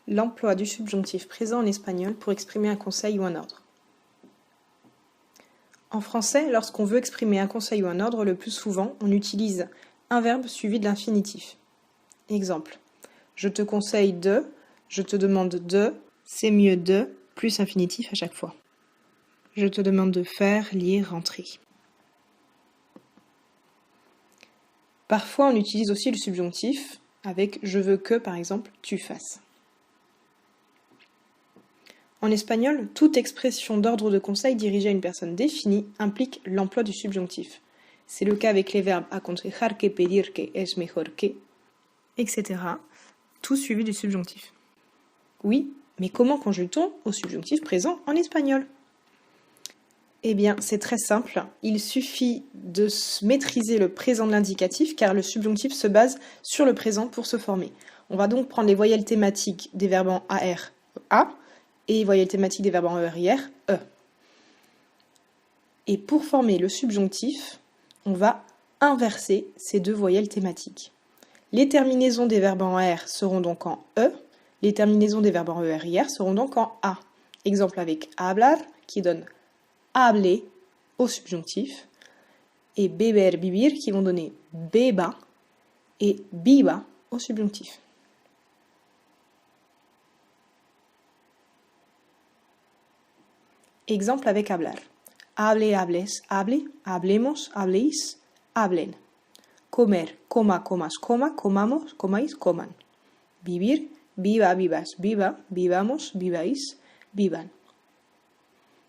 L'emploi du subjonctif présent en espagnol pour exprimer un conseil ou un ordre. En français, lorsqu'on veut exprimer un conseil ou un ordre, le plus souvent, on utilise un verbe suivi de l'infinitif. Exemple. Je te conseille de, je te demande de, c'est mieux de, plus infinitif à chaque fois. Je te demande de faire, lire, rentrer. Parfois, on utilise aussi le subjonctif avec je veux que, par exemple, tu fasses. En espagnol, toute expression d'ordre ou de conseil dirigée à une personne définie implique l'emploi du subjonctif. C'est le cas avec les verbes aconsejar que, pedir que, es mejor que, etc. Tout suivi du subjonctif. Oui, mais comment conjugue-t-on au subjonctif présent en espagnol ? Eh bien, c'est très simple. Il suffit de maîtriser le présent de l'indicatif car le subjonctif se base sur le présent pour se former. On va donc prendre les voyelles thématiques des verbes en AR, A, et voyelles thématiques des verbes en ER, E. Et pour former le subjonctif, on va inverser ces deux voyelles thématiques. Les terminaisons des verbes en AR seront donc en E, les terminaisons des verbes en ER seront donc en A. Exemple avec hablar, qui donne habler au subjonctif, et beber, vivir, qui vont donner beba et viva au subjonctif. Exemple avec hablar. Hable, hables, hable, hablemos, habléis, hablen. Comer, coma, comas, coma, comamos, comáis, coman. Vivir, viva, vivas, viva, vivamos, viváis, vivan.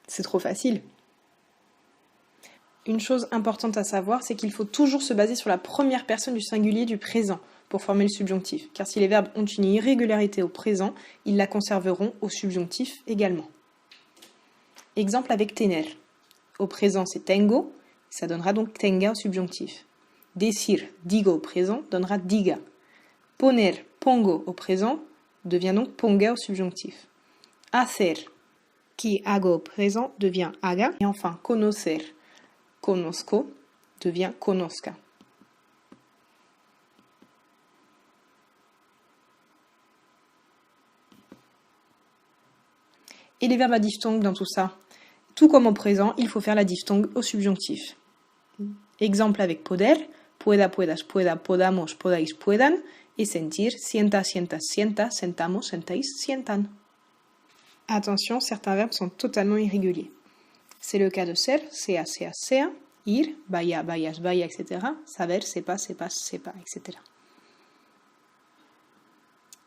C'est trop facile. Une chose importante à savoir, c'est qu'il faut toujours se baser sur la première personne du singulier du présent pour former le subjonctif, car si les verbes ont une irrégularité au présent, ils la conserveront au subjonctif également. Exemple avec tener. Au présent, c'est tengo, ça donnera donc tenga au subjonctif. Decir, digo au présent, donnera diga. Poner, pongo au présent, devient donc ponga au subjonctif. Hacer, qui hago au présent, devient haga. Et enfin, conocer, conozco, devient conozca. Et les verbes à diphtongue dans tout ça? Tout comme au présent, il faut faire la diphtongue au subjonctif. Exemple avec poder, pueda, puedas, pueda, podamos, podáis, puedan, et sentir, sienta, sientas, sienta, sentamos, sentáis, sientan. Attention, certains verbes sont totalement irréguliers. C'est le cas de ser, sea, sea, sea, ir, vaya, vayas, vaya, etc. Saber, sepa, sepas, sepa, etc.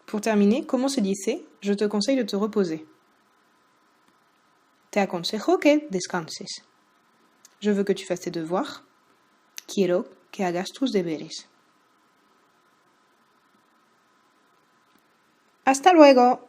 Pour terminer, comment se dit c'est? Je te conseille de te reposer. Te aconsejo que descanses. Je veux que tu fasses tes devoirs. Quiero que hagas tus deberes. Hasta luego.